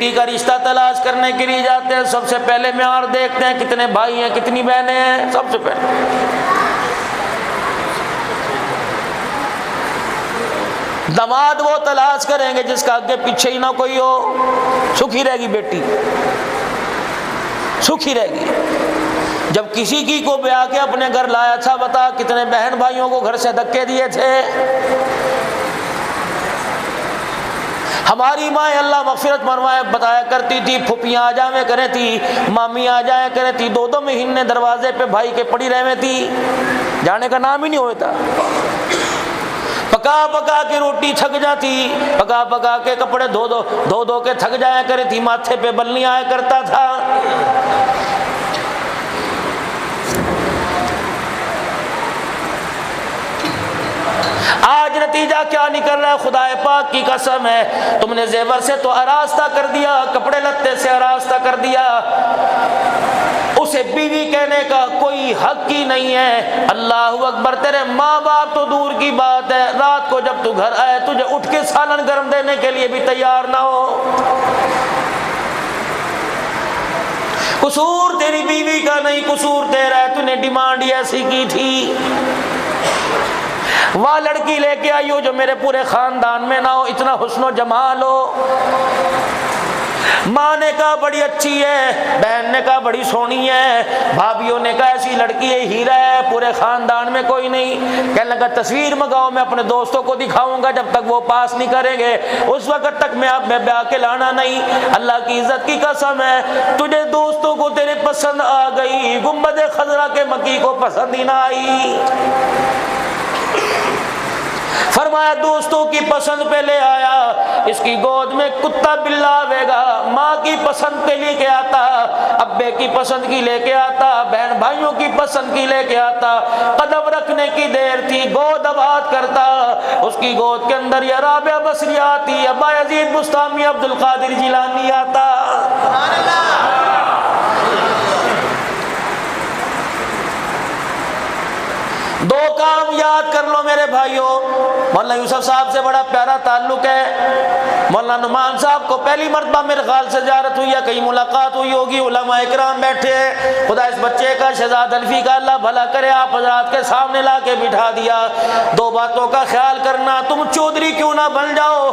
बेटी का रिश्ता तलाश करने के लिए जाते हैं, सबसे पहले म्यार देखते हैं कितने भाई हैं कितनी बहनें हैं। सबसे पहले दामाद वो तलाश करेंगे जिसका आगे पीछे ही ना कोई हो, सुखी रहेगी बेटी, सुखी रहेगी। जब किसी की को ब्याह के अपने घर लाया, अच्छा बता कितने बहन भाइयों को घर से धक्के दिए थे। हमारी माँ अल्लाह मग़फ़िरत फरमाए बताया करती थी, फुफियाँ आ जावे करे थी, मामी आ जाए करे थी, 2-2 महीने दरवाजे पे भाई के पड़ी रहे थी, जाने का नाम ही नहीं होता। पका पका के रोटी थक जाती, पका पका के कपड़े धो धो के थक जाया करे थी, माथे पे बल नहीं आया करता था। आज नतीजा क्या निकल रहा है? खुदाए पाक की कसम है, तुमने जेवर से तो आरास्ता कर दिया, कपड़े लत्ते से आरास्ता कर दिया, उसे बीवी कहने का कोई हक ही नहीं है। अल्लाह अकबर, तेरे माँ बाप तो दूर की बात है, रात को जब तू घर आए तुझे उठ के सालन गर्म देने के लिए भी तैयार ना हो। कसूर तेरी बीवी का नहीं, कसूर तेरा है, तूने डिमांड ऐसी की थी। वह लड़की लेके आई हो जो मेरे पूरे खानदान में ना हो, इतना हुस्नो जमाल हो। माँ ने कहा बड़ी अच्छी है, बहन ने कहा बड़ी सोहनी है, भाभीियों ने कहा ऐसी लड़की है, हीरा है, पूरे खानदान में कोई नहीं। कहने लगा तस्वीर मंगाओ, मैं अपने दोस्तों को दिखाऊंगा, जब तक वो पास नहीं करेंगे उस वक्त तक मैं आप में ब्याह के लाना नहीं। अल्लाह की इज्जत की कसम है, तुझे दोस्तों को तेरे पसंद आ गई, गुंबद खजरा के मकी को पसंद ही ना आई। फरमाया दोस्तों की पसंद पे ले आया, इसकी गोद में कुत्ता बिल्ला आवेगा, माँ की पसंद के लेके आता, अब्बे की पसंद की लेके आता, बहन भाइयों की पसंद की लेके आता। कदम रखने की देर थी, गोद आबाद करता, उसकी गोद के अंदर या राबिया बसरी आती, अब्बा यजीद बुस्तामी अब्दुल कादिर जिलानी आता। दो काम याद कर लो मेरे भाइयों, मौलाना यूसुफ साहब से बड़ा प्यारा ताल्लुक है। मौलाना नुमान साहब को पहली मरतबा मेरे ख्याल से ज़ियारत हुई है, कहीं मुलाकात हुई होगी, उलमा इकराम बैठे हैं। खुदा इस बच्चे का, शहजाद अल्फी का अल्लाह भला करे, आप हजरात के सामने ला के बिठा दिया। दो बातों का ख्याल करना, तुम चौधरी क्यों ना बन जाओ,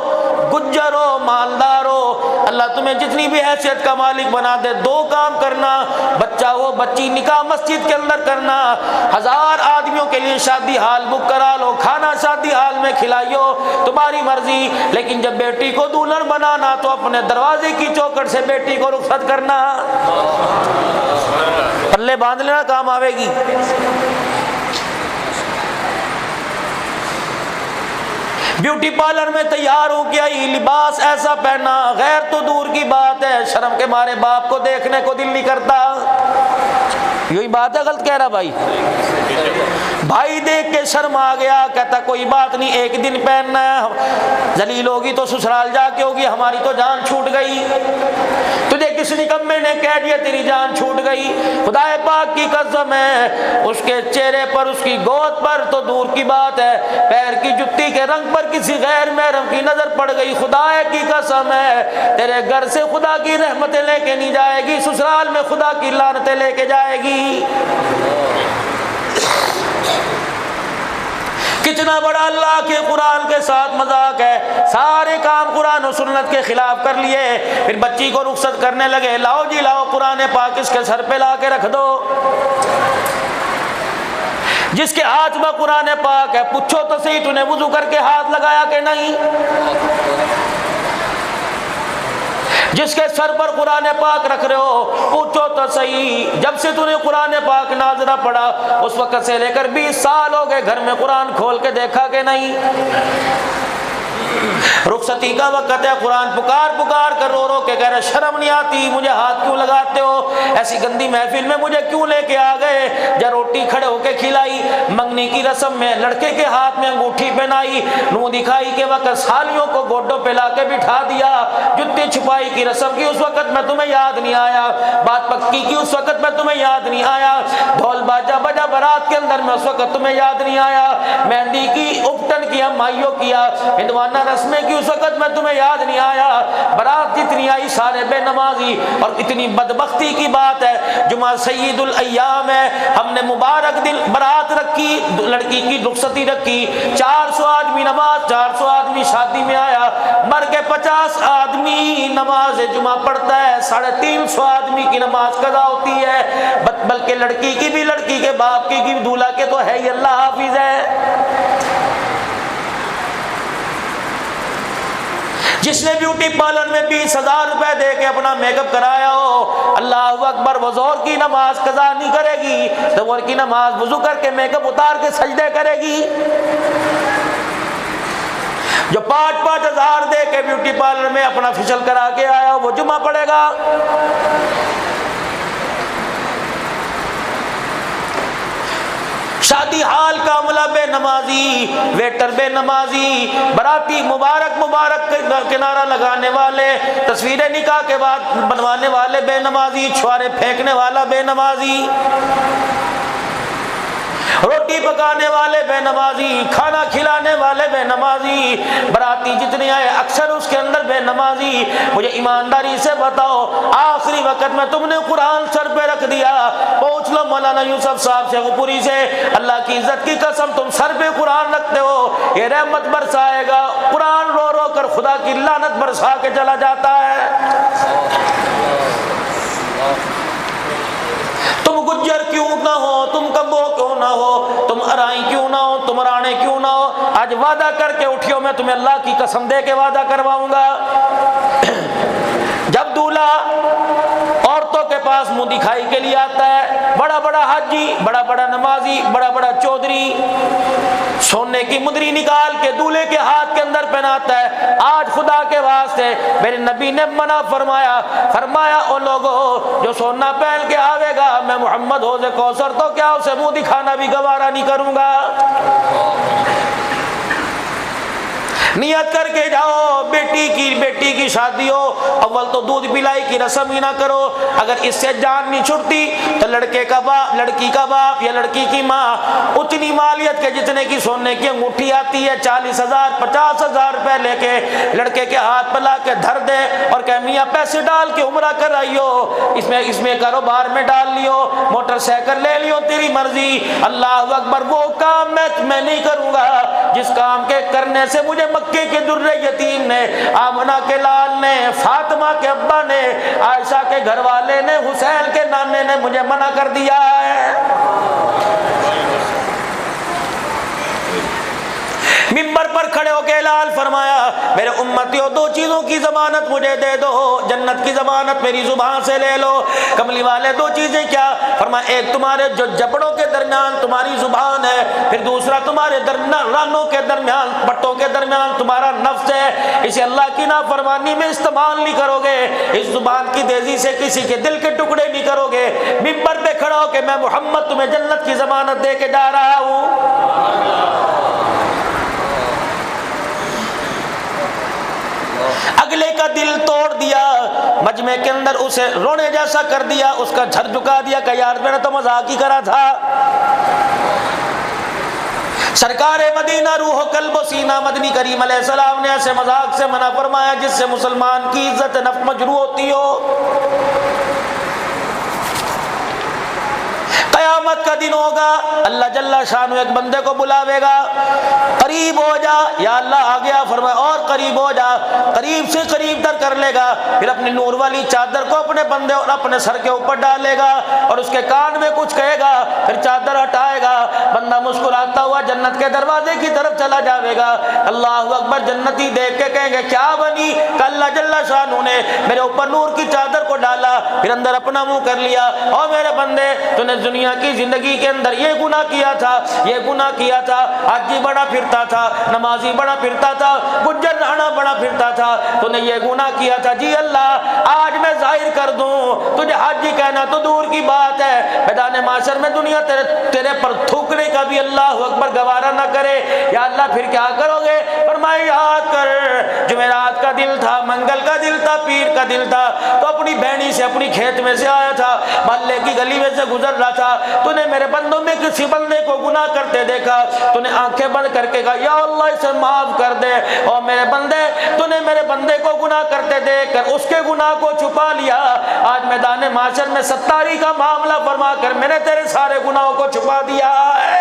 गुज्जर हो, मालदार हो, अल्लाह तुम्हें जितनी भी हैसियत का मालिक बना दे, दो काम करना, बच्चा हो बच्ची निकाह मस्जिद के अंदर करना, 1000 आदमियों के लिए शादी हाल बुक करा लो, खाना शादी हाल में खिलाइयो, तुम्हारी मर्जी। लेकिन जब बेटी को दुल्हन बनाना तो अपने दरवाजे की चौखट से बेटी को रुखसत करना, पल्ले बांध लेना, काम आवेगी। ब्यूटी पार्लर में तैयार हो गया, लिबास ऐसा पहना, गैर तो दूर की बात है, शर्म के मारे बाप को देखने को दिल नहीं करता। यही बात है, गलत कह रहा भाई? भाई देख के शर्म आ गया, कहता कोई बात नहीं, एक दिन पहनना है, जलील होगी तो ससुराल जाके होगी, हमारी तो जान छूट गई। तुझे किस निकम्मे ने कह दिया तेरी जान छूट गई? खुदाए पाक की कसम है, उसके चेहरे पर, उसकी गोद पर तो दूर की बात है, पैर की जुत्ती के रंग पर किसी गैर महरम की नजर पड़ गई। खुदाए की कसम है, तेरे घर से खुदा की रहमतें लेके नहीं जाएगी, ससुराल में खुदा की लानतें लेके जाएगी। कितना बड़ा अल्लाह के कुरान के साथ मजाक है। सारे काम कुरान और सुन्नत के खिलाफ कर लिए, फिर बच्ची को रुखसत करने लगे, लाओ जी लाओ कुरान पाक इसके सर पे ला के रख दो। जिसके हाथ में कुरान पाक है, पूछो तो सही तूने वुजू करके हाथ लगाया कि नहीं? जिसके सर पर कुरान पाक रख रहे हो, पूछो तो सही, जब से तूने कुरान पाक नाज़रा पढ़ा उस वक्त से लेकर 20 साल हो गए, घर में कुरान खोल के देखा कि नहीं? रुखसती का वक्त है, कुरान पुकार पुकार कर रो रो के कह रहे शर्म नहीं आती, मुझे हाथ क्यों लगाते हो, ऐसी गंदी महफिल में मुझे क्यों लेके आ गए? जब रोटी खड़े होके खिलाई, मंगनी की रस्म में लड़के के हाथ में अंगूठी पहनाई, मुंह दिखाई के वक्त सालियों को गोडों पे लाके बिठा दिया, जुत्ती छुपाई की रस्म की उस वक्त में तुम्हें याद नहीं आया, बात पक्की की उस वक्त में तुम्हें याद नहीं आया, ढोल बाजा बजा बारात के अंदर में उस वक्त तुम्हें याद नहीं आया, मेहंदी की उपटन किया, माइयों किया, हिंदवाना वरना रस्में की उस वक्त में तुम्हें याद नहीं आया। बारात जितनी आई सारे बेनमाजी, और इतनी बदबख्ती की बात है जुमा सय्यदुल अय्याम है, हमने मुबारक दिन बारात रखी, लड़की की रुखसती रखी, 400 आदमी नमाज, 400 आदमी शादी में आया, मर के 50 आदमी नमाज जुमा पढ़ता है, 350 आदमी की नमाज कज़ा होती है। बल्कि लड़की की भी, लड़की के बाप की भी, दूल्हा के तो है ही अल्लाह हाफिज है। जिसने ब्यूटी पार्लर में 20,000 रुपए दे के अपना मेकअप कराया हो, अल्लाह अकबर, वो ज़ोहर की नमाज कज़ा नहीं करेगी, ज़ोहर की नमाज वुज़ू करके मेकअप उतार के सजदे करेगी। जो 5-5 हज़ार दे के ब्यूटी पार्लर में अपना फेशियल करा के आया वो जुमा पड़ेगा। शादी हाल का अमला बेनमाजी, वेटर बेनमाजी, बराती मुबारक मुबारक किनारा लगाने वाले, तस्वीरें निकाह के बाद बनवाने वाले बेनमाजी, छुआरे फेंकने वाला बेनमाजी, रोटी पकाने वाले बेनमाजी, खाना खिलाने वाले बेनमाजी, बराती जितने आए अक्सर उसके अंदर बेनमाजी। मुझे ईमानदारी से बताओ, आखिरी वक्त में तुमने कुरान सर पे रख दिया, पूछ लो मौलाना यूसुफ साहब शेखपुरी से, अल्लाह की इज्जत की कसम तुम सर पे कुरान रखते हो, ये रहमत बरसाएगा। कुरान रो रो कर खुदा की लानत बरसा के चला जाता है। तुम गुज्जर क्यों ना हो, तुम कब्बो क्यों ना हो, तुम अराई क्यों ना हो, तुम राणे क्यों ना हो, आज वादा करके उठियो, मैं तुम्हें अल्लाह की कसम दे के वादा करवाऊंगा। जब दूल्हा औरतों के पास मुंह दिखाई के लिए आता है, बड़ा बड़ा हाजी, बड़ा बड़ा नमाजी, बड़ा बड़ा चौधरी सोने की मुंदरी निकाल के दूल्हे के हाथ के अंदर पहनाता है। आज खुदा के वास्ते मेरे नबी ने मना फरमाया, फरमाया ओ लोगों जो सोना पहन के आवेगा, मैं मोहम्मद होज़े कौसर तो क्या उसे मुंह दिखाना भी गवारा नहीं करूंगा। नियत करके जाओ, बेटी की शादी हो, अव्वल तो दूध पिलाई की रस्म ही ना करो। अगर इससे जान नहीं छुटती तो लड़के का बाप, लड़की का बाप या लड़की की माँ उतनी मालियत के जितने की सोने की अंगूठी आती है, 40,000 50,000 रुपए लेके लड़के के हाथ पर ला के धर दे और कह मियाँ पैसे डाल के उम्रा कर आइयो, इसमें कारोबार में डाल लियो, मोटरसाइकिल ले लियो, तेरी मर्जी। अल्लाह अकबर, वो काम मैं नहीं करूंगा जिस काम के करने से मुझे मक्के के दुर्रे यतीम ने, आमना के लाल ने, फातिमा के अब्बा ने, आयशा के घर वाले ने, हुसैन के नाने ने मुझे मना कर दिया है। मिंबर पर खड़े होकर ऐलान फरमाया, मेरे उम्मतियों दो चीजों की जमानत मुझे दे दो, जन्नत की जमानत मेरी जुबान से ले लो। कमली वाले दो चीजें क्या? फरमाया एक तुम्हारे जो जबड़ों के दरमियान तुम्हारी जुबान है, फिर दूसरा तुम्हारे रानों के दरमियान, पट्टों के दरमियान तुम्हारा नफ्स है। इसे अल्लाह की नाफरमानी में इस्तेमाल नहीं करोगे, इस जुबान की तेजी से किसी के दिल के टुकड़े नहीं करोगे। मिंबर पे खड़ा होकर मैं मोहम्मद तुम्हें जन्नत की जमानत दे के जा रहा हूँ। अगले का दिल तोड़ दिया, मजमे के अंदर उसे रोने जैसा कर दिया, उसका झर झुका दिया कि यार मैंने तो मजाक ही करा था। सरकार मदीना रूह कल्ब सीना मदनी करीम अलैहिस्सलाम ने ऐसे मजाक से मना फरमाया जिससे मुसलमान की इज्जत नफ्स मजरू होती हो। क़यामत का दिन होगा, अल्लाह जल्ला शान एक बंदे को बुलावेगा, करीब हो जा, या अल्लाह आ गया, फरमाया और करीब हो जा, करीब से करीब तर कर लेगा, फिर अपनी नूर वाली चादर को अपने बंदे और अपने सर के ऊपर डालेगा और उसके कान में कुछ कहेगा, फिर चादर हटाएगा, बंदा मुस्कुराता हुआ जन्नत के दरवाजे की तरफ चला जाएगा। अल्लाह अकबर, जन्नती देख के कहेंगे क्या बनी? अल्लाह जल्ला शान ने मेरे ऊपर नूर की चादर को डाला, फिर अंदर अपना मुंह कर लिया, और मेरे बंदे तूने दुनिया की जिंदगी के अंदर ये गुनाह किया था, ये गुनाह किया था, हाजी बड़ा फिरता था, नमाजी बड़ा फिरता था, गुज्जर राणा बड़ा फिरता था, तूने ये गुनाह किया था। जी अल्लाह, आज मैं जाहिर कर दूं, तुझे हाजी कहना तो दूर की बात है, मैदान माशर में दुनिया तेरे पर थूकने का का भी अल्लाह अकबर गवारा ना करे, या अल्लाह फिर क्या करोगे? फरमाया याद कर, जुमेरात का दिल था, मंगल का दिल था, पीर का दिल था, तो अपनी बहनी से अपनी खेत में से आया था, मोहल्ले की गली में से गुजर रहा था, तूने मेरे बंदों में किसी बंदे को गुनाह करते देखा, तूने आंखें बंद करके कहा या अल्लाह इसे माफ कर दे, और मेरे बंदे तूने मेरे बंदे को गुनाह करते देख कर उसके गुनाह को छुपा लिया। आज मैदान माशर में सत्तारी का मामला फरमा कर मैंने तेरे सारे गुनाहों को छुपा दिया है।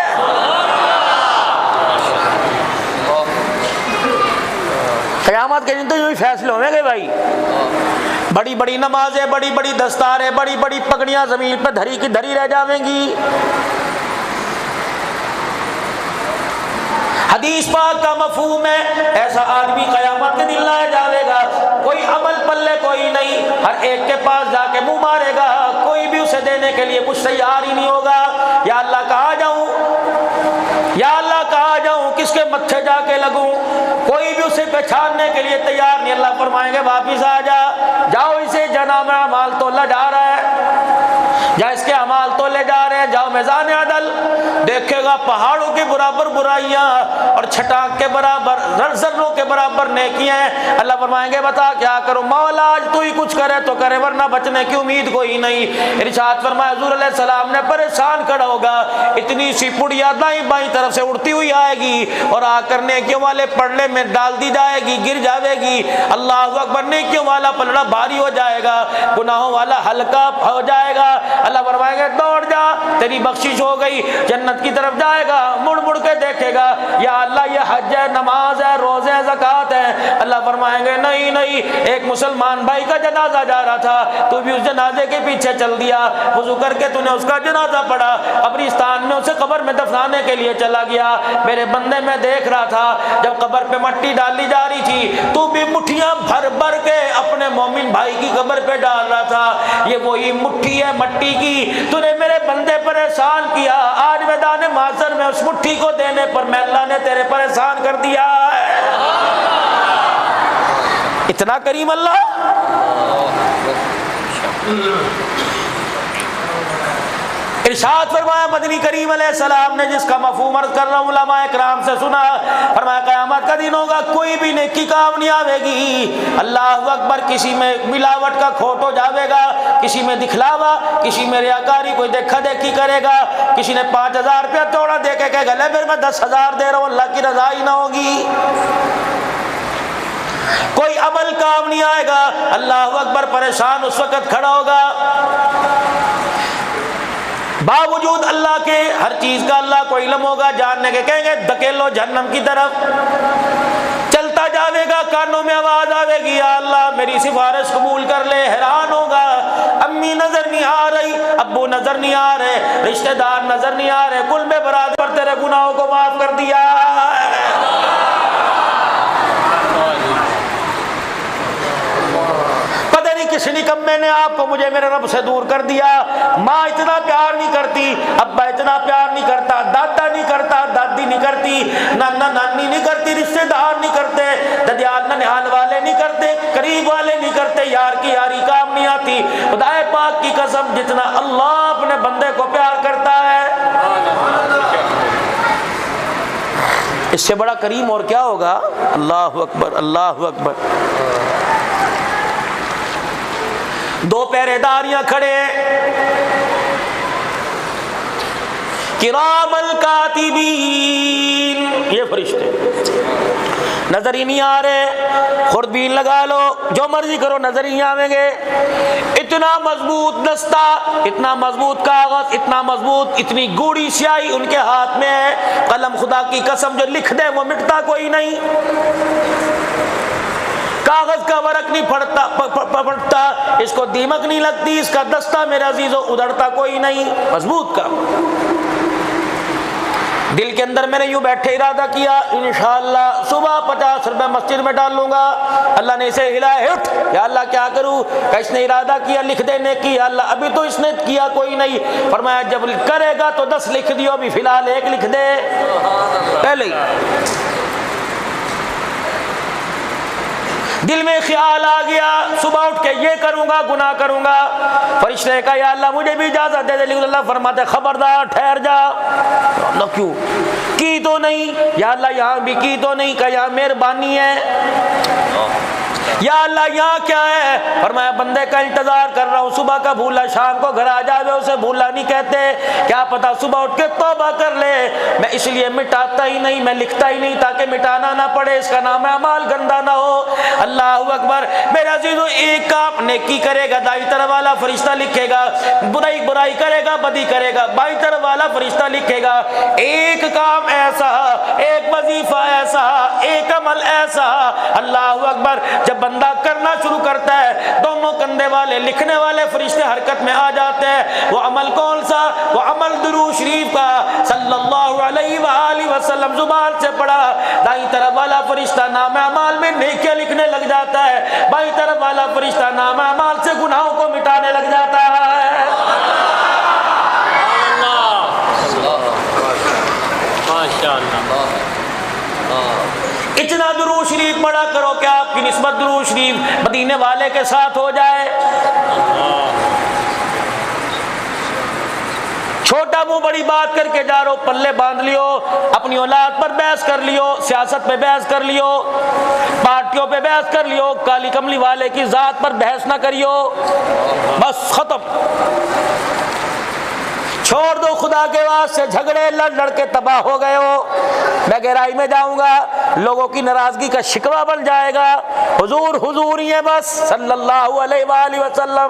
क़यामत के दिन तो यूं ही फैसले होंगे भाई। बड़ी बड़ी नमाजें, बड़ी बड़ी दस्तारें, बड़ी बड़ी पगड़ियां जमीन पर धरी की धरी रह जाएंगी। हदीस पाक का मफहूम है, ऐसा आदमी क़यामत के दिन लाया जाएगा, कोई अमल पल्ले कोई नहीं, हर एक के पास जाके मुंह मारेगा, कोई भी उसे देने के लिए कुछ तैयार ही नहीं होगा। या अल्लाह कहाँ जाऊं, या अल्लाह कहाँ जाऊं, किसके मत्थे जाके लगूं, कोई भी उसे पहचानने के लिए तैयार नहीं। अल्लाह फरमाएंगे वापिस आ जा, जाओ इसे जनाब अमाल तोला जा रहा है, या इसके अमाल तोले जा रहे हैं, जाओ मैदान अदल। देखेगा पहाड़ों के बराबर बुराइयां और छटाक के बराबर जर्रों के बराबर नेकियां। अल्लाह फरमाएंगे बता क्या करूं? मौला आज तू ही कुछ करे तो करे, वरना बचने की उम्मीद कोई नहीं। इरशाद फरमाया हुजूर अलैहि सलाम ने परेशान खड़ा होगा, इतनी सी पुड़िया दाई बाई तरफ से उड़ती हुई आएगी और आकर नेकियों वाले पलड़े में डाल दी जाएगी, गिर जाएगी। अल्लाह अकबर, नेकियों वाला पलड़ा भारी हो जाएगा, गुनाहों वाला हल्का हो जाएगा। अल्लाह फरमाएंगे दौड़ जा, तेरी बख्शिश हो गई। जन्नत की तरफ जाएगा, मुड़ मुड़ के देखेगा, या अल्लाह ये हज है, नमाज है, रोजे है, ज़कात है। अल्लाह फरमाएंगे नहीं नहीं, एक मुसलमान भाई का जनाजा जा रहा था, तू भी उस जनाजे के पीछे चल दिया, वुज़ू करके तूने उसका जनाजा पढ़ा, कब्रिस्तान में उसे कब्र में दफनाने के लिए चला गया। मेरे बंदे में देख रहा था जब कब्र पे मट्टी डाली जा रही थी, तू भी मुट्ठियां भर भर के अपने मोमिन भाई की कब्र पे डाल रहा था। ये वही मुट्ठी है मट्टी की, तूने मेरे बंदे परेशान किया, आज मैदान माशर में उस मुट्ठी को देने पर मैं अल्लाह ने तेरे परेशान कर दिया है। इतना करीम अल्लाह। इरशाद फरमाया मदनी करीम अलैहिस्सलाम ने, जिसका मफहूम अर्ज कर रहा हूं, उलमाए किराम से सुना, फरमाया क़यामत का दिन होगा, कोई भी नेकी काम नहीं आवेगी। अल्लाह अकबर, किसी में मिलावट का खोट हो जाएगा, किसी में दिखलावा, किसी में रियाकारी, कोई देखा देखी करेगा, किसी ने 5000 रुपया चौड़ा दे के कह गले फिर मैं 10,000 दे रहा हूं, अल्लाह की रजा ही ना होगी। कोई अमल काम नहीं आएगा। अल्लाह अकबर, परेशान उस वक्त खड़ा होगा, बावजूद अल्लाह के हर चीज का अल्लाह को इल्म होगा, जानने के कहेंगे धकेलो जहन्नम की तरफ। चलता जाएगा, कानों में आवाज आवेगी, या अल्लाह मेरी सिफारिश कबूल कर ले। हैरान होगा, अम्मी नजर नहीं आ रही, अब्बू नजर नहीं आ रहे, रिश्तेदार नजर नहीं आ रहे, कुल में बराबर तेरे गुनाहों को माफ कर दिया। किस निकम्मे ने आपको मुझे मेरे रब से दूर कर दिया। माँ इतना प्यार नहीं करती, अब्बा इतना प्यार नहीं करता, दादा नहीं करता, दादी नहीं करती, नाना नानी नहीं करती, रिश्तेदार नहीं करते, ददियाल ननिहाल वाले नहीं करते, करीब वाले नहीं करते, यार की यारी काम नहीं आती। खुदाए पाक की कसम, जितना अल्लाह अपने बंदे को प्यार करता है, इससे बड़ा करीम और क्या होगा। अल्लाह अकबर, अल्लाह अकबर। दो पहरेदारियां खड़े, किरामल कातिबीन, ये फरिश्ते नजर ही नहीं आ रहे, खुरदबीन लगा लो, जो मर्जी करो, नजर ही नहीं आवेंगे। इतना मजबूत दस्ता, इतना मजबूत कागज, इतना मजबूत, इतनी गूढ़ी स्याही उनके हाथ में है, कलम खुदा की कसम जो लिख दे वो मिटता कोई नहीं, कागज का वर्क नहीं फटता, इसको दीमक नहीं लगती, इसका दस्ता मेरे अजीजों उधड़ता कोई नहीं, मजबूत का। दिल के अंदर मैंने यूं बैठे इरादा किया, इंशाअल्लाह सुबह 50 रुपए मस्जिद में डाल लूंगा। अल्लाह ने इसे हिलाया, उठ, या अल्लाह क्या करूं? इसने इरादा किया लिख देने की, अल्लाह अभी तो इसने किया कोई नहीं, फरमाया जब करेगा तो 10 लिख दियो, अभी फिलहाल 1 लिख दे पहले ही। दिल में ख्याल आ गया, सुबह उठ के ये करूंगा, गुनाह करूंगा। फरिश्ते का या अल्लाह मुझे भी इजाजत दे दे, लेकिन अल्लाह फरमाते खबरदार ठहर जा, लो क्यों की तो नहीं, या अल्लाह यहाँ भी की तो नहीं, कहा यहाँ मेहरबानी है। या अल्लाह यहाँ क्या है? फरमाया बंदे का इंतजार कर रहा हूँ, सुबह का भूला शाम को घर आ जावे उसे भूला नहीं कहते, क्या पता सुबह उठ के तौबा कर ले। मैं इसलिए मिटाता ही नहीं, मैं लिखता ही नहीं ताकि मिटाना ना पड़े, इसका नाम है अमाल गंदा ना हो। अल्लाह अकबर। मेरा अजीजों, एक काम नेकी करेगा दाई तरफ वाला फरिश्ता लिखेगा, बुराई बुराई करेगा बदी करेगा बाई तरफ वाला फरिश्ता लिखेगा। एक काम ऐसा, एक वजीफा ऐसा, एक अमल ऐसा, अल्लाह अकबर, जब बंदा करना शुरू करता है दोनों कंधे वाले लिखने वाले फरिश्ते हरकत में आ जाते हैं। वो अमल कौन सा? वो अमल दुरूद शरीफ का सल्लल्लाहु अलैहि वसल्लम जुबान से पढ़ा। दाई तरफ वाला फरिश्ता नाम अमाल में नेकियां लिखने लग जाता है, बाई तरफ वाला फरिश्ता नाम अमाल से गुनाहों को मिटाने लग जाता है। माशाअल्लाह। इतना दुरूद शरीफ पढ़ा करो कि आपकी निस्बत दुरूद शरीफ मदीने वाले के साथ हो जाए। छोटा मुंह बड़ी बात करके जा रहे हो, पल्ले बांध लियो, अपनी औलाद पर बहस कर लियो, सियासत पे बहस कर लियो, पार्टियों पे बहस कर लियो, काली कमली वाले की जात पर बहस ना करियो, बस खत्म। छोड़ दो, खुदा के वास्ते झगड़े लड़ लड़ के तबाह हो गए हो। मैं गहराई में जाऊंगा, लोगों की नाराजगी का शिकवा बन जाएगा। हुजूर हुजूर ही है बस सल्लल्लाहु अलैहि वसल्लम।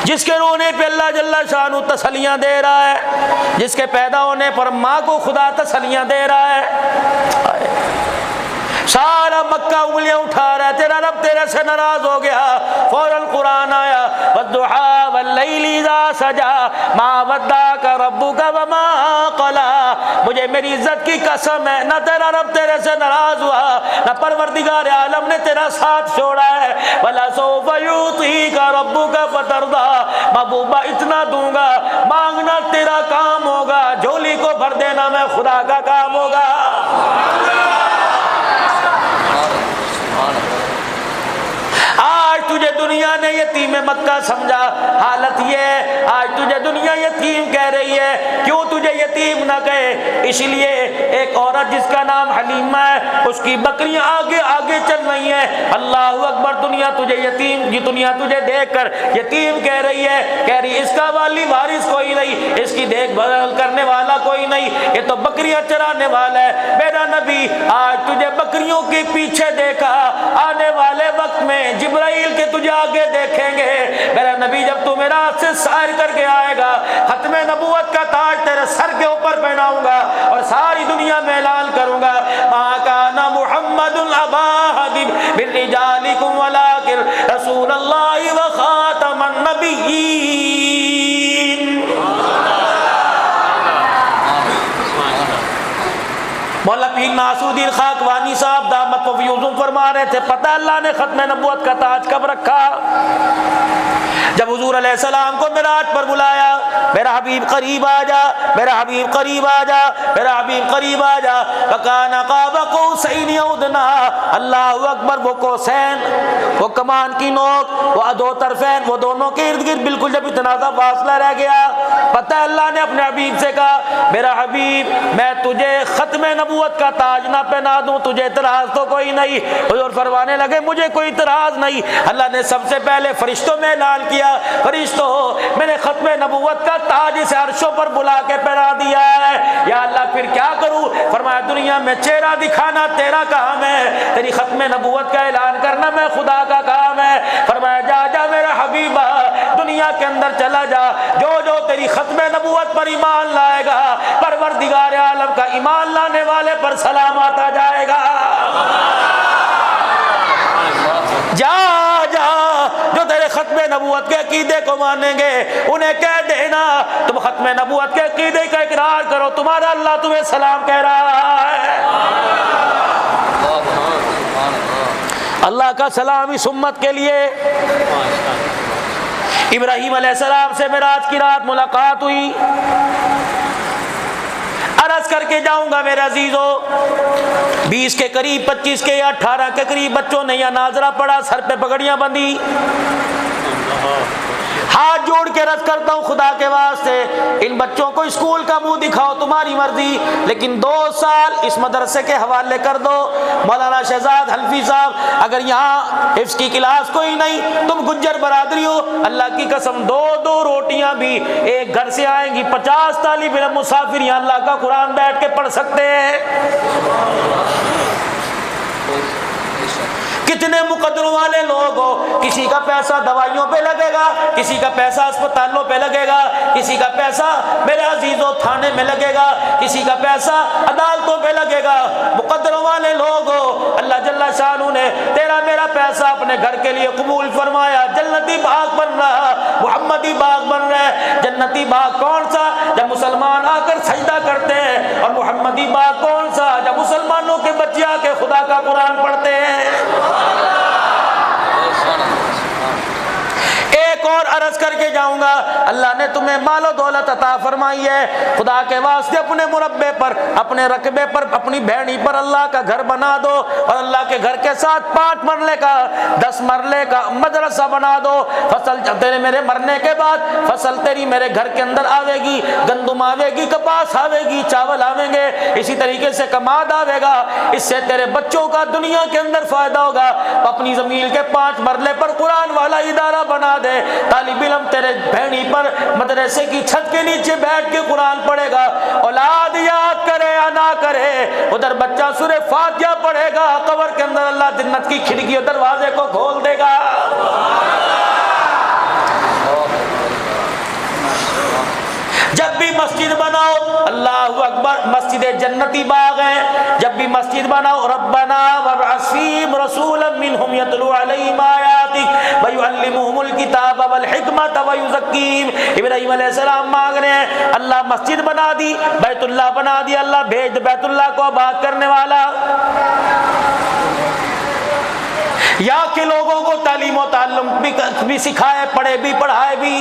जिसके रोने पे अल्लाह जल्ला शानु तसलियां दे रहा है, जिसके पैदा होने पर माँ को खुदा तसलियां दे रहा है। सारा मक्का उंगलियां उठा रहा है, तेरा रब तेरे से नाराज हो गया। फौरन कुरान आया, वद्दुहा वल्लैलि इज़ा सजा मा वद्दाका रब्बुका वमा क़ला। मुझे मेरी इज्जत की कसम है, न तेरा रब तेरे से नाराज हुआ, न परवरदिगार आलम ने तेरा साथ छोड़ा है। वला सौफ़ा युतीका रब्बुका फतरदा। महबूबा इतना दूंगा, मांगना तेरा काम होगा, झोली को भर देना मैं खुदा का काम होगा। आज तुझे दुनिया ने यतीम मक्का समझा, हालत ये आज तुझे दुनिया यतीम कह रही है। क्यों तुझे यतीम ना कहे? इसलिए एक औरत जिसका नाम हलीमा है, उसकी बकरियां आगे आगे चल रही हैं। अल्लाह अकबर। दुनिया तुझे यतीम, ये दुनिया तुझे देखकर यतीम कह रही है, कह रही इसका वाली वारिस कोई नहीं, इसकी देखभाल करने वाला कोई नहीं, ये तो बकरियां चराने वाला है। मेरा नबी आज तुझे बकरियों के पीछे देखा, आने वाले वक्त में जिब्राइल के तुझे आगे देखेंगे। मेरा नबी जब तू मेरा हाथ से सार करके आएगा, खत्मे नबूवत का ताज तेरे सर के ऊपर पहनाऊंगा और सारी दुनिया में ऐलान करूंगा, मा काना मुहम्मदुन अबा अहदिन मिन रिजालिकुम वलाकिन रसूलुल्लाहि व खातमन नबिय्यीन। मौला पीर नासुद्दीन खाकवानी साहब दामत व फरमा रहे थे, पता अल्लाह ने खत्म नबूवत का ताज कब रखा? जब हुजूर अलैहिस्सलाम को मिराज पर बुलाया, मेरा हबीब करीब आ जा, मेरा हबीब करीब आ जा, मेरा हबीब करीब आ जा। फकाना क़ाब क़ौसैन औ अदना। अल्लाहु अकबर। वो कौसैन, वो कमान की नोक, वो दो तरफैन, वो दोनों के इर्द गिर्द बिल्कुल जब इतना सा फासला रह गया, पता अल्लाह ने अपने हबीब से कहा, मेरा हबीब मैं तुझे खत्म नबूवत का ताज ना पहना दूं, तुझे इतराज तो कोई नहीं? हुजूर फरमाने लगे, मुझे कोई इतराज नहीं। अल्लाह ने सबसे पहले फरिश्तों में ऐलान किया, फरिश्तों मैंने खत्म नबूवत का ताज इस अर्शों पर बुला के पहना दिया है। या अल्लाह फिर क्या करूं? फरमाया दुनिया में चेहरा दिखाना तेरा काम है, तेरी खत्म नबूवत का ऐलान करना मैं खुदा का काम है। फरमाया जा जा मेरा हबीबा, दुनिया के अंदर चला जा, जो जो तेरी खत्म नबूवत पर ईमान लाएगा, परवरदिगार आलम का ईमान लाने वाले पर सलाम आता जाएगा। जा जा, जो तेरे खत्मे नबूवत के अकीदे को मानेंगे उन्हें कह देना तुम खत्मे नबूवत के अकीदे का इकरार करो, तुम्हारा अल्लाह तुम्हें सलाम कह रहा है। अल्लाह का सलाम इस उम्मत के लिए। इब्राहीम अलैहिस्सलाम से मेराज की रात मुलाकात हुई। अर्ज करके जाऊंगा मेरे अजीजों, 20 के करीब, 25 के या 18 के करीब बच्चों ने यह नाजरा पड़ा, सर पे पगड़ियां बंधी, हाथ जोड़ के अर्ज करता हूँ खुदा के वास्ते, इन बच्चों को स्कूल का मुंह दिखाओ तुम्हारी मर्जी, लेकिन 2 साल इस मदरसे के हवाले कर दो। मौलाना शहजाद हल्फी साहब, अगर यहाँ हिफ्ज़ की क्लास कोई नहीं, तुम गुज्जर बरादरी हो, अल्लाह की कसम 2-2 रोटियां भी एक घर से आएंगी। 50 तालिब इल्म मुसाफिर यहाँ अल्लाह का कुरान बैठ के पढ़ सकते हैं। कितने मुकद्दरों वाले लोग हो, किसी का पैसा दवाइयों पे लगेगा, किसी का पैसा अस्पतालों पे लगेगा, किसी का पैसा मेरे अजीजों थाने में लगेगा, किसी का पैसा अदालतों पे लगेगा। मुकद्दरों वाले लोग हो, अल्लाह जल्ला शानू ने तेरा मेरा पैसा अपने घर के लिए कबूल फरमाया। जन्नती बाग बन रहा, मुहम्मदी बाग बन रहा है। जन्नती बाग कौन सा? जब मुसलमान आकर सजदा करते हैं। और मुहम्मदी बाग कौन सा? जब मुसलमानों के बच्चे आके खुदा का कुरान पढ़ते हैं। एक और अर्ज करके जाऊंगा, अल्लाह ने तुम्हें मालो दौलत अता फरमाई है, खुदा के वास्ते अपने मुरब्बे पर, अपने रकबे पर, अपनी भेड़ी पर अल्लाह का घर बना दो, और अल्लाह के घर के साथ 5 मरले का 10 मरले का मदरसा बना दो। फसल तेरे मेरे मरने के बाद फसल तेरी मेरे घर के अंदर आवेगी, गंदुम आवेगी, कपास आवेगी, चावल आवेंगे, इसी तरीके से कमाद आवेगा। इससे तेरे बच्चों का दुनिया के अंदर फायदा होगा। अपनी जमीन के 5 मरले पर कुरान वाला इदारा बना दे, तालिब इल्म तेरे भेड़ी पर मदरसे की छत के नीचे बैठ के कुरान पढ़ेगा। औलाद याद करे या ना करे, उधर बच्चा सूरे फातिहा पढ़ेगा, कब्र के अंदर अल्लाह जन्नत की खिड़की और दरवाजे को खोल देगा। जब भी मस्जिद बनाओ, अल्लाहु अकबर, मस्जिद जन्नती बाग है। जब भी मस्जिद बनाओ, रब्बना वबअसीम रसूलन मिनहुम यतलू अलैहिम आयातिक व युअल्लिमुहुमुल किताब वल हिकमत व युज़क्कीहिम। इब्राहीम अलैहिस्सलाम मांग रहे हैं, अल्लाह मस्जिद बना दी, बैतुल्लाह बना दिया, अल्लाह भेज बैतुल्लाह को आबाद करने वाला। यहाँ के लोगों को तालीम और ताल्लुम भी सिखाए, पढ़े भी, पढ़ाए भी,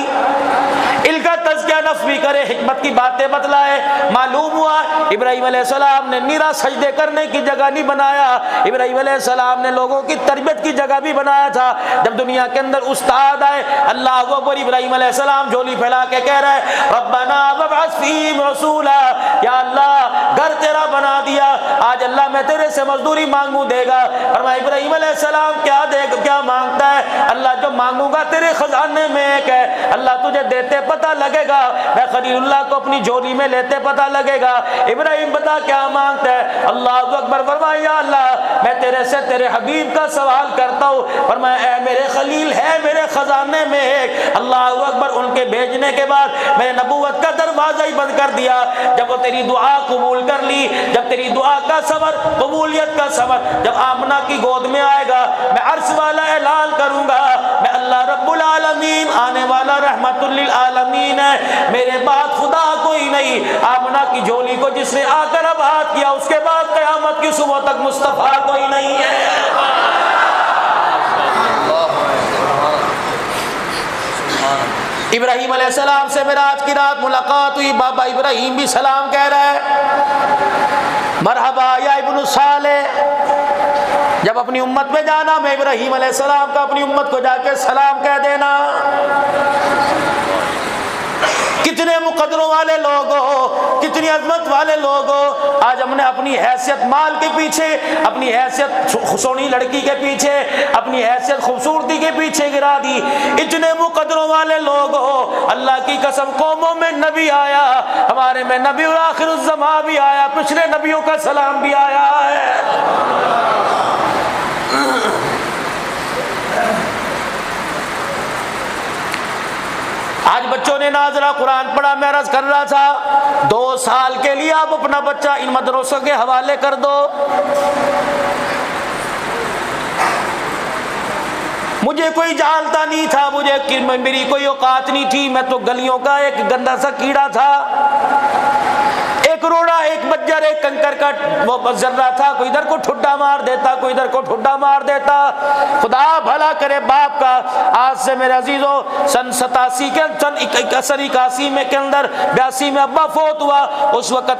इनका तज़किया नफ्स भी करे, हिकमत की बातें बतलाए। मालूम हुआ इब्राहीम अलैहिस्सलाम ने निरा सजदे करने की जगह नहीं बनाया, इब्राहीम अलैहिस्सलाम ने लोगों की तरबियत की जगह भी बनाया था। जब दुनिया के अंदर उस्ताद आए, अल्लाह अकबर, इब्राहीम अलैहिस्सलाम झोली फैला के कह रहे हैं, रब्बना वबअस फीहिम रसूला, या अल्लाह घर तेरा बना दिया, आज अल्लाह मैं तेरे से मजदूरी मांगू देगा। फरमाया इब्राहीम अलैहिस्सलाम क्या देगा, क्या मांगता है? अल्लाह जो मांगूंगा तेरे खजाने में एक है, अल्लाह तुझे देते पता लगेगा, मैं खलीलुल्लाह को अपनी झोली में लेते पता लगेगा। इब्राहिम बता क्या मांगता है? अल्लाह अकबर। फरमाया अल्लाह मैं तेरे से तेरे हबीब का सवाल करता हूँ। फरमाया मेरे खलील है मेरे खजाने में एक। अल्लाह अकबर। उनके भेजने के बाद मैंने नबूवत का दरवाजा ही बंद कर दिया। जब वो तेरी दुआ कबूल कर ली, जब तेरी दुआ का सबर, कबूलियत का सबर जब आमना की गोद में आएगा, मैं अर्श वाला ऐलान करूंगा, मैं अल्लाह रब्बुल आलमीन आने वाला रहमतुल लिल आलमीन है, मेरे बाद खुदा कोई नहीं। आमना की झोली को जिसने आकर आबाद किया, उसके बाद क़यामत की सुबह तक मुस्तफा कोई नहीं है। इब्राहीम अलैहिस्सलाम से मेराज की रात मुलाकात हुई। बाबा इब्राहीम भी सलाम कह रहा है, मरहबा या इब्नु सालेह। जब अपनी उम्मत में जाना, मैं इब्राहीम अलैहिस्सलाम का अपनी उम्मत को जाके सलाम कह देना। कितने मुकद्दरों वाले लोग हो, कितनी अजमत वाले लोग हो। आज हमने अपनी हैसियत माल के पीछे, अपनी हैसियत सोनी लड़की के पीछे, अपनी हैसियत खूबसूरती के पीछे गिरा दी। इतने मुकद्दरों वाले लोग हो। अल्लाह की कसम, कौमों में नबी आया, हमारे में नबी और आखिरुज़्ज़मा भी आया, पिछले नबियों का सलाम भी आया है। आज बच्चों ने नाजरा कुरान पढ़ा, मैं अर्ज कर रहा था 2 साल के लिए आप अपना बच्चा इन मदरसों के हवाले कर दो। मुझे कोई जानता नहीं था, मेरी कोई औकात नहीं थी, मैं तो गलियों का एक गंदा सा कीड़ा था। 1 करोड़ा, एक बज्जर, एक कंकर का वो जर्रा था, कोई इधर को ठुड्डा मार देता, कोई इधर को ठुड्डा मार देता। खुदा भला करे बाप का। आज से मेरे अजीजों सन 87 के सन 81 में के अंदर 82 में अब्बा फोत हुआ। उस वक्त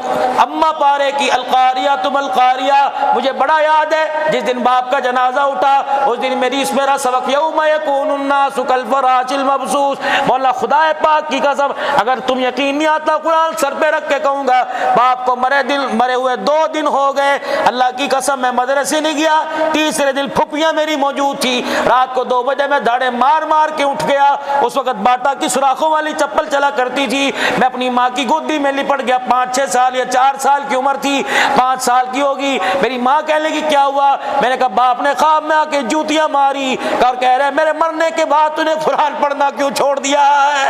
अम्मा पारे की अलकारिया तुम अलकारिया मुझे बड़ा याद है। जिस दिन बाप का जनाजा उठा उस दिन मेरा सबक यौम यकूनुन्नासु कल्फराशिल मबसूस। मौला खुदा पाक की कसम, अगर तुम यकीन नहीं आता कुरान सर पे रख के कहूंगा, बाप को मरे हुए 2 दिन हो गए। अल्लाह की कसम मैं मदरसे नहीं गया। तीसरे दिन फुफियां मेरी मौजूद थी। रात को 2 बजे मैं दाड़े मार मार के उठ गया। उस वक्त बाटा की सुराखों वाली चप्पल चला करती थी। मैं अपनी माँ की गोदी में लिपट गया। 5-6 साल या 4 साल की उम्र थी, 5 साल की होगी। मेरी माँ कहने लगी क्या हुआ? मैंने कहा बाप ने ख्वाब में आके जूतियां मारी और कह रहे मेरे मरने के बाद तूने कुरान पढ़ना क्यों छोड़ दिया है?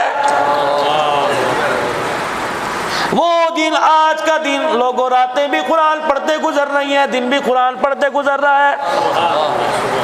वो दिन, आज का दिन, लोगों रातें भी कुरान पढ़ते गुजर रही हैं, दिन भी कुरान पढ़ते गुजर रहा है।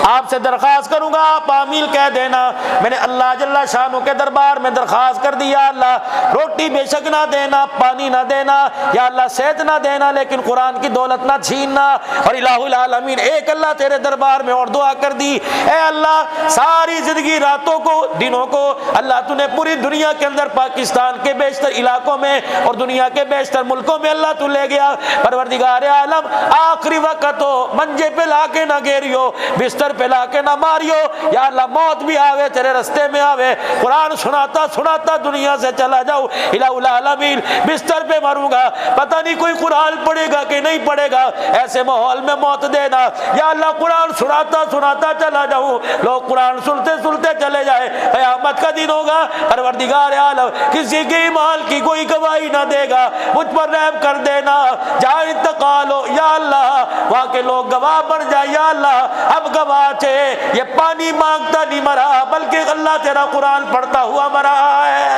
आपसे दरख्वास्त करूंगा, आप आमीन कह देना। मैंने अल्लाह जल्ला शानू के दरबार में दरख्वास्त कर दिया, अल्लाह रोटी बेशक ना देना, पानी ना देना, या अल्लाह सेहत ना देना, लेकिन कुरान की दौलत ना छीनना। और इलाहुल आलमीन एक अल्लाह तेरे दरबार में और दुआ कर दी, ए अल्लाह सारी जिंदगी रातों को दिनों को अल्लाह तूने पूरी दुनिया के अंदर पाकिस्तान के बेशतर इलाकों में और दुनिया के बेशतर मुल्कों में अल्लाह तू ले गया। परवरदिगार आलम आखिरी वक्त हो, मंजे पे लाके ना घेरियो, बिस्तर पे लाके ना मारियो, या अल्लाह मौत भी आवे तेरे रास्ते में आवे, कुरान सुनाता सुनाता दुनिया से चला जाऊं, इलाहुल आलमीन बिस्तर पे मरूंगा, पता नहीं कोई कुरान पढ़ेगा कि नहीं पढ़ेगा, ऐसे माहौल में मौत देना। या अल्लाह कुरान सुनाता सुनाता चला जाऊं, लोग कुरान सुनते सुनते चले जाए, क़यामत का दिन होगा। परवरदिगार आलम किसी के ईमान की कोई गवाही ना देगा, मुझ पर रहम कर देना। जहाँ इंतकाल हो या अल्लाह वहाँ के लोग गवाह बन जाए, या अल्लाह अब गवाह थे, ये पानी मांगता नहीं मरा, बल्कि अल्लाह तेरा कुरान पढ़ता हुआ मरा है।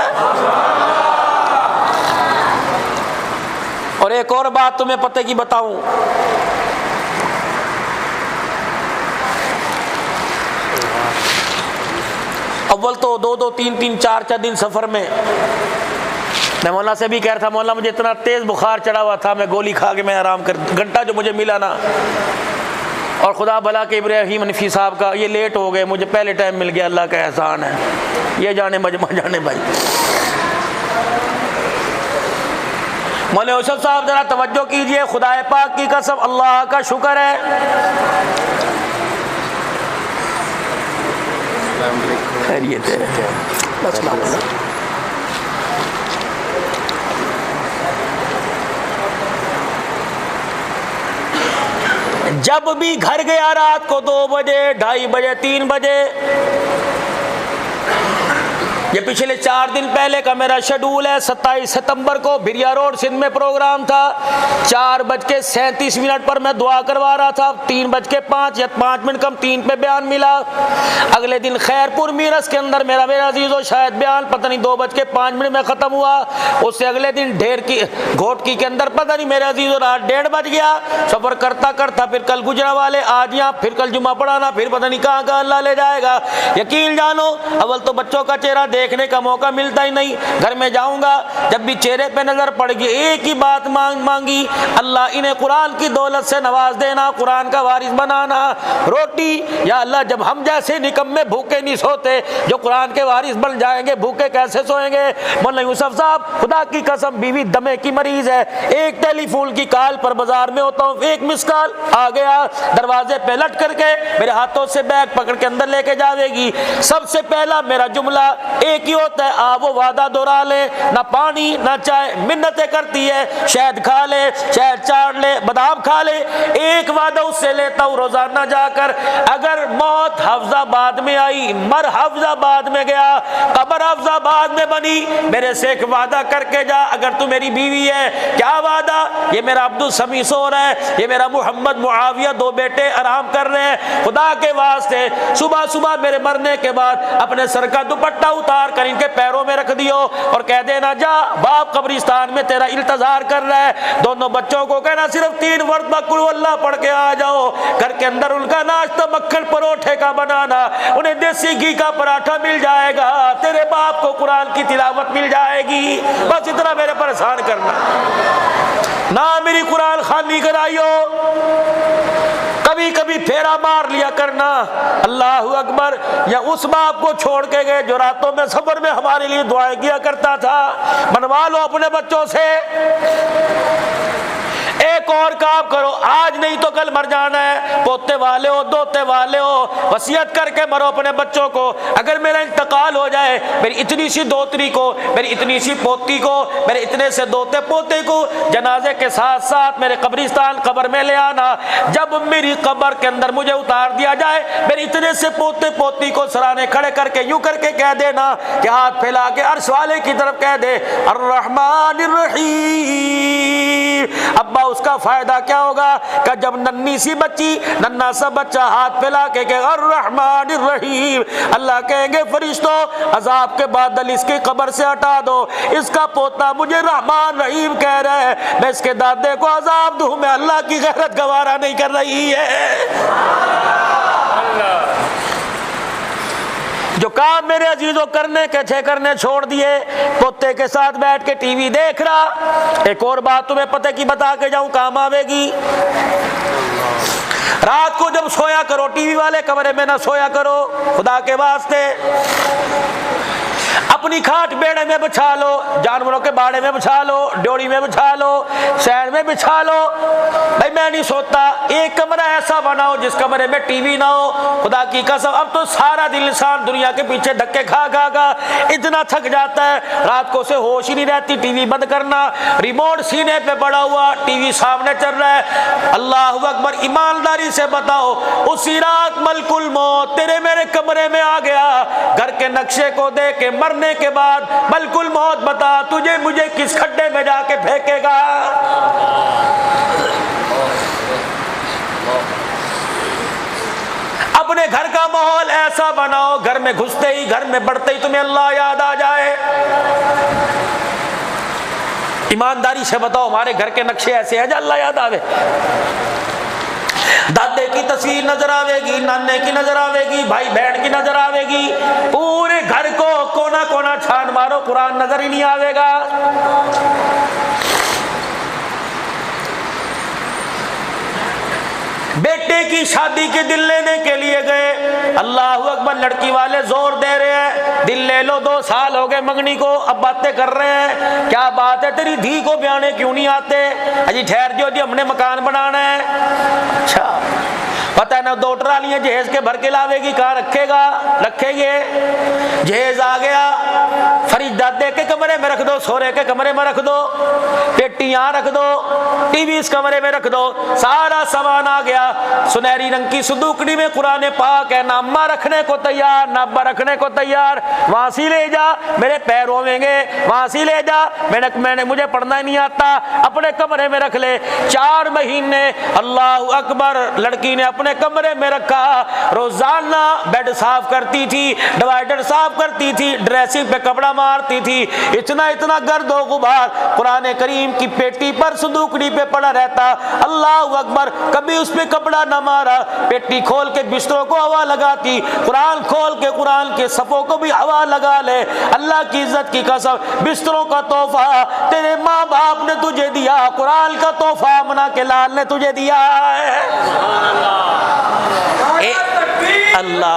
और एक और बात तुम्हें पते की बताऊं, अव्वल तो 2-2, 3-3, 4-4 दिन सफर में मैं मौला से भी कह रहा था, मौला मुझे इतना तेज बुखार चढ़ा हुआ था, मैं गोली खा के मैं आराम कर, घंटा जो मुझे मिला ना, और खुदा भला के इब्राहिम हनफी साहब का ये लेट हो गए, मुझे पहले टाइम मिल गया, अल्लाह का एहसान है। ये जाने मजमा जाने भाई। मौला यूसुफ साहब जरा तवज्जो कीजिए, खुदा पाक की कसम अल्लाह का शुक्र है, खैरियत है। जब भी घर गया रात को 2 बजे, 2:30 बजे, 3 बजे, ये पिछले 4 दिन पहले का मेरा शेड्यूल है। 27 सितंबर को भिरिया रोड सिंध में प्रोग्राम था, 4:37 पर मैं दुआ करवा रहा था, 3:05 या 5 मिनट कम 3 पे बयान मिला। अगले दिन खैरपुर मीरस के अंदर मेरा अजीजों शायद बयान पता नहीं 2:05 में ख़त्म हुआ। उससे अगले दिन ढेर की घोटकी के अंदर पता नहीं मेरे अजीजों रात 1:30 बज गया। सफ़र करता करता फिर कल गुजरा वाले आज यहाँ, फिर कल जुम्मा पढ़ाना, फिर पता नहीं कहाँ कहाँ अल्लाह ले जाएगा। यकीन जानो अव्वल तो बच्चों का चेहरा देखने का मौका मिलता ही नहीं। घर में जाऊंगा जब भी चेहरे पे नजर पड़ गई एक ही बात मांगी, अल्लाह इन्हें कुरान की दौलत से नवाज देना, कुरान का वारिस बनाना। रोटी या अल्लाह जब हम जैसे निकम्मे भूखे नहीं सोते, जो कुरान के वारिस बन जाएंगे भूखे कैसे सोएंगे। मौलाना यूसुफ साहब खुदा की कसम बीवी दमे की मरीज है, एक टेलीफोन की कॉल पर बाजार में होता हूँ, एक मिस कॉल आ गया, दरवाजे पे लट करके मेरे हाथों से बैग पकड़ के अंदर लेके जावेगी। सबसे पहला मेरा जुमला एक ही होता है, आप वो वादा दोहरा ले, ना पानी ना चाय, मिन्नतें करती है, शहद खा ले, शहद चाट ले, बादाम खा ले, एक वादा उससे लेता हूँ रोजाना जाकर। अगर मौत हफ्जाबाद में आई, मर हफ्जाबाद में गया, कब्र हफ्जाबाद में बनी, मेरे से एक वादा करके जा, अगर तू मेरी बीवी है। क्या वादा? ये मेरा अब्दुल समी सो रहा है, ये मेरा मोहम्मद मुआविया 2 बेटे आराम कर रहे हैं, खुदा के वास्ते सुबह सुबह मेरे मरने के बाद अपने सर का दुपट्टा उतार कर इनके पैरों में रख दियो और कह देना जा बाप कब्रिस्तान में तेरा इंतजार कर रहा है। दोनों बच्चों को कहना सिर्फ 3 मरतबा कुल अल्लाह पढ़ के आ जाओ। घर के अंदर उनका नाश्ता मक्खन परोठे का बनाना, उन्हें देसी घी का पराठा मिल जाएगा, तेरे बाप को कुरान की तिलावत मिल जाएगी। बस इतना मेरे परेशान करना। ना मेरी कुरान खानी कराइयो, कभी कभी फेरा मार लिया करना। अल्लाह अकबर। या उस बाप को छोड़ के गए जो रातों में सफर में हमारे लिए दुआएं किया करता था, बनवा लो अपने बच्चों से। एक और काम करो, आज नहीं तो कल मर जाना है, पोते वाले हो दोते वाले हो, वसीयत करके मरो अपने बच्चों को। अगर मेरा इंतकाल हो जाए, मेरी इतनी सी दोतरी को, मेरी इतनी सी पोती को, मेरे इतने से दोते पोते को जनाजे के साथ साथ मेरे कब्रिस्तान कब्र में ले आना। जब मेरी कब्र के अंदर मुझे उतार दिया जाए, मेरे इतने से पोते पोती को सराने खड़े करके यूं करके कह देना कि हाथ फैला के अर्श वाले की तरफ कह दे अर्रहमानिर रहीम। अब्बा उसका फायदा क्या होगा कि जब नन्ही सी बच्ची, नन्हा सा बच्चा हाथ फैला के अर्रहमानिर रहीम, अल्लाह कहेंगे फरिश्तों अजाब के बादल इसकी कब्र से हटा दो, इसका पोता मुझे रहमान रहीम कह रहा है, मैं इसके दादे को अजाब दूं, मैं अल्लाह की गैरत गवारा नहीं कर रही है। जो काम मेरे अजीजों करने के थे करने छोड़ दिए, पोते के साथ बैठ के टीवी देख रहा। एक और बात तुम्हें पता की बता के जाऊं, काम आवेगी। रात को जब सोया करो, टीवी वाले कमरे में ना सोया करो, खुदा के वास्ते। अपनी खाट बेड़े में बिछा लो, जानवरों के बाड़े में बिछा लो, ड्योड़ी में बिछा लो, शहर में बिछा लो। भाई मैं नहीं सोता, एक कमरा ऐसा बनाओ जिस कमरे में टीवी ना हो। खुदा की कसम अब तो सारा दिन इंसान दुनिया के पीछे धक्के खा खा खा इतना थक जाता है, रात को से होश ही नहीं रहती। टीवी बंद करना, रिमोट सीने पे पड़ा हुआ, टीवी सामने चल रहा है। अल्लाह अकबर। ईमानदारी से बताओ, उसी रात मलकुल मौत तेरे मेरे कमरे में आ गया, घर के नक्शे को देख के मरने के बाद मलकुल मौत बता तुझे मुझे किस खड्डे में जाके फेंकेगा। अपने घर का माहौल ऐसा बनाओ, घर में घुसते ही, घर में बढ़ते ही तुम्हें अल्लाह याद आ जाए। ईमानदारी से बताओ, हमारे घर के नक्शे ऐसे हैं जो अल्लाह याद आवे। दादे की तस्वीर नजर आवेगी, नाने की नजर आवेगी, भाई बहन की नजर आवेगी, पूरे घर को कोना कोना छान मारो, कुरान नजर ही नहीं आवेगा। बेटे की शादी के दिल लेने के लिए गए, अल्लाह अकबर, लड़की वाले जोर दे रहे हैं दिल ले लो, 2 साल हो गए मंगनी को, अब बातें कर रहे हैं क्या बात है तेरी धी को ब्याने क्यों नहीं आते? अजी ठहर जो जी हमने मकान बनाना है। अच्छा पता है ना, 2 ट्रालियां जहेज के भर के लावेगी, कहाँ रखेगा? रखेंगे। जहेज आ गया, फरीद दादे के कमरे में रख दो, सोरे के कमरे में रख दो, पेटी यहाँ रख दो, टीवी इस कमरे में रख दो, सारा सामान आ गया। सुनहरी रंग की सुदूकड़ी में कुरान पाक है, ना अम्मा रखने को तैयार ना अब्बा रखने को तैयार। वहां से ले जा, मेरे पैर रोवेंगे, वहां से ले जा, मैंने मुझे पढ़ना नहीं आता, अपने कमरे में रख ले। 4 महीने अल्लाह अकबर लड़की ने अपने कमरे में रखा। रोजाना बेड साफ करती थी, डिवाइडर साफ करती थी, ड्रेसिंग पे कपड़ा मारती थी, इतना इतना गर्द हो गुबार कुरान करीम की पेटी पर सुदूकड़ी पे पड़ा रहता। अल्लाह अकबर, कभी उस पे कपड़ा न मारा, पेटी खोल के बिस्तरों को हवा लगाती, कुरान खोल के कुरान के सफ़ों को भी हवा लगा ले। अल्लाह की इज्जत की कसम, बिस्तरों का तोहफा तेरे माँ बाप ने तुझे दिया, कुरान का तोहफा मना के लाल ने तुझे दिया है। अल्लाह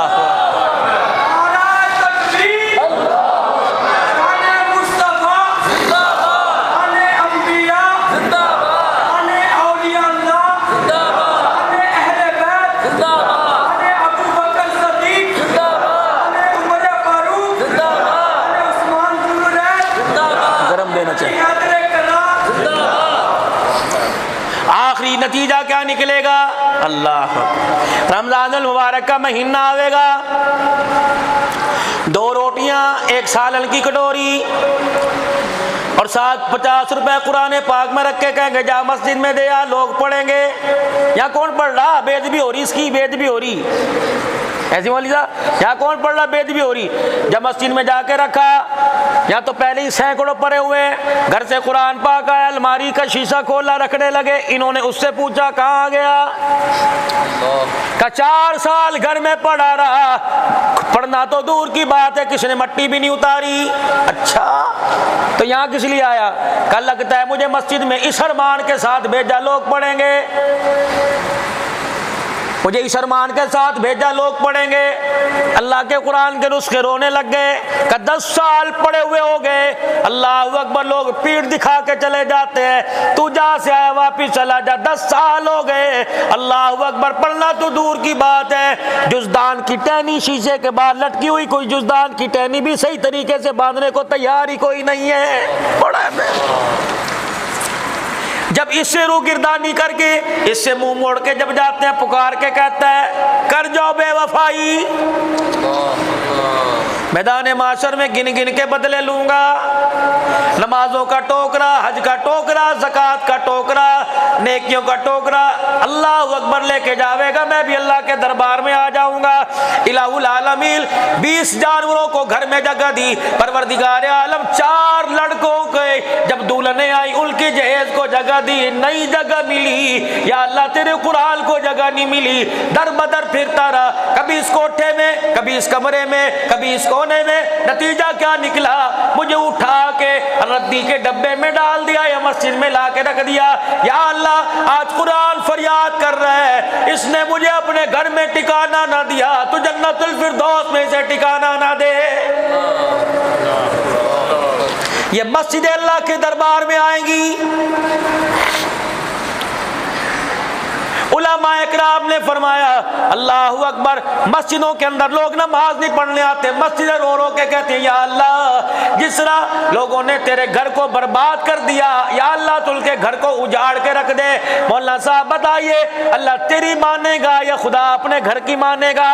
आखिरी नतीजा क्या निकलेगा? अल्लाह, रमजान मुबारक का महीना आवेगा, 2 रोटियां, 1 सालन की कटोरी और साथ 50 रुपए कुरान पाक में रख के कहेंगे जा मस्जिद में दे आ, लोग पढ़ेंगे। यहाँ कौन पढ़ रहा? बेदबी हो रही, इसकी बेदबी हो रही। ऐसी मौलवी साहब यहाँ कौन पढ़ रहा, बेदबी हो रही। जब मस्जिद में जाके रखा, यहाँ तो पहले ही सैकड़ों पड़े हुए, घर से कुरान पाक आया, अलमारी का शीशा खोला, रखने लगे। इन्होंने उससे पूछा कहाँ गया, का 4 साल घर में पढ़ा रहा, पढ़ना तो दूर की बात है, किसी ने मट्टी भी नहीं उतारी। अच्छा तो यहाँ किस लिए आया? कल लगता है मुझे मस्जिद में इस अरमान के साथ भेजा लोग पढ़ेंगे, मुझे इस अरमान के साथ भेजा लोग पढ़ेंगे। अल्लाह के कुरान के नुस्खे रोने लग गए। का 10 साल पड़े हुए हो गए, अल्लाह अकबर, लोग पीठ दिखा के चले जाते हैं, तू जहाँ से आया वापिस चला जा, 10 साल हो गए, अल्लाह अकबर, पढ़ना तो दूर की बात है। जुज़दान की टहनी शीशे के बाहर लटकी हुई, कोई जुज़दान की टहनी भी सही तरीके से बांधने को तैयार ही कोई नहीं है। बड़ा जब इससे रूगिरदानी करके, इससे मुंह मोड़ के जब जाते हैं, पुकार के कहता है कर जाओ बेवफाई, मैदान माशर में गिन गिन के बदले लूंगा। नमाजों का टोकरा, हज का टोकरा, ज़कात का टोकरा, नेकियों का टोकरा अल्लाह अकबर लेके जावेगा, मैं भी अल्लाह के दरबार में आ जाऊंगा। इलाहुल आलमीन 20 जानवरों को घर में जगह दी, परवरदिगार आलम 4 लड़कों के जब दुल्हने आई, उनकी जहेज को जगह दी, नई जगह मिली। या अल्लाह तेरे कुरान को जगह नहीं मिली, दर बदर फिरता रहा, कभी इस कोठे में, कभी इस कमरे में, कभी इस कोने में। नतीजा क्या निकला, मुझे उठा के रद्दी के डब्बे में डाल दिया या मस्जिद में ला के रख दिया। या अल्लाह आज कुरान फरियाद कर रहा है, इसने मुझे अपने घर में ठिकाना ना दिया, तो जन्नतुल फिरदौस में से ठिकाना ना दे। ये मस्जिद अल्लाह के दरबार में आएंगी। उलमाए किराम ने फरमाया अल्लाहु अकबर, मस्जिदों के अंदर लोग नमाज नहीं पढ़ने आते, मस्जिदें रो रो के कहती है या अल्लाह, जिस तरह लोगों ने तेरे घर को बर्बाद कर दिया, या अल्लाह तू उनके घर को उजाड़ के रख दे। मौलाना साहब बताइए, अल्लाह तेरी मानेगा या खुदा अपने घर की मानेगा?